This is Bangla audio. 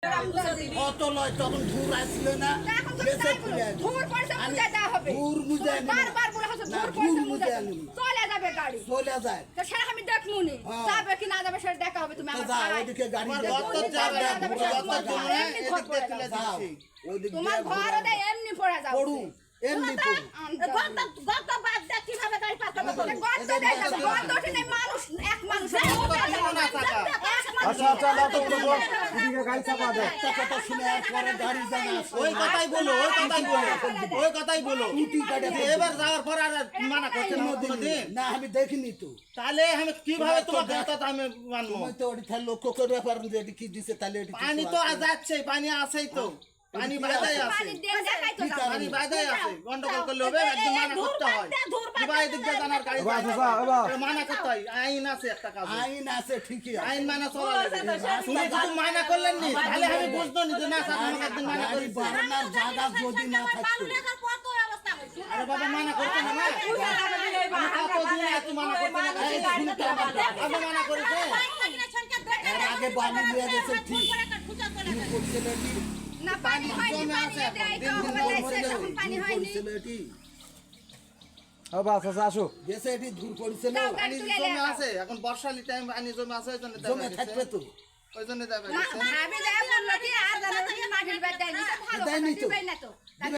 কত লয় তখন ধুর আসছিল না বেঁচে ফিরে ধুর পয়সা মুজে দেওয়া হবে ধুর মুজে বারবার বলে হচ্ছে ধুর পয়সা মুজে চলে যাবে গাড়ি চলে যায় তো সেটা আমি দেখমুনি যাবে কি না যাবে সেটা দেখা হবে তুমি আমার যা ওইদিকে গাড়ি তোমার ঘরে দেয় এমনি পড়ে যাও পড়ু এমনি পড়ু গত বাদ দেখ কিভাবে গাড়ি পাস করবে গত দেয় গত ওঠে মানুষ এক মানুষ আচ্ছা আচ্ছা দাও তো বলো এদিকে গাড়ি চাপা দে একটা কথা শুনে আর পরে গাড়ি জানা ওই কথাই বলো ওই কথাই বলো টুটি কাটে এবার যাওয়ার পর আর মানা করছে না কোনোদিন না আমি দেখিনি তো তাহলে আমি কিভাবে তোমার কথা আমি মানবো তুমি তো ওটা লক্ষ্য করবে পারবেন যে এটা কি দিছে তাহলে এটা পানি তো আজ যাচ্ছে পানি আছেই তো পানি বাজাই আছে পানি দেন দেখাই তো যাও পানি বাজাই আছে গন্ডগোল করলে হবে একদম মানা করতে হয় এবার এদিক দিয়ে জানার গাড়ি এবার বাবা এবার মানা করতে হয় আইন আছে একটা কাজ আইন আছে ঠিকই আছে আইন মানা চলা তুমি যদি মানা করলেন নি তাহলে আমি বুঝতো নি যে না স্যার আমাকে একদিন মানা গাড়ি করি বাড়ানোর জায়গা যদি না থাকতো আরে বাবা মানা করতে না কতদিন এত মানা করতে না আগে মানা করেছে এর আগে বালু নিয়ে গেছে ঠিক করছিল এটি না পানি হয়নি পানি দেয় তো বলেছে তখন পানি হয়নি করছিল এটি বাবা আচ্ছা আসো দেশে এটি দূর করেছিল পানি জমে আছে এখন বর্ষালি টাইম পানি জমে আছে ওই জন্য জমে থাকবে তো ওই জন্য দেবে না ভাবে দেয় বললো কি আর জানো কি মাটির বাদ দেয়নি তো ভালো দেয়নি তো। দিবেই না তো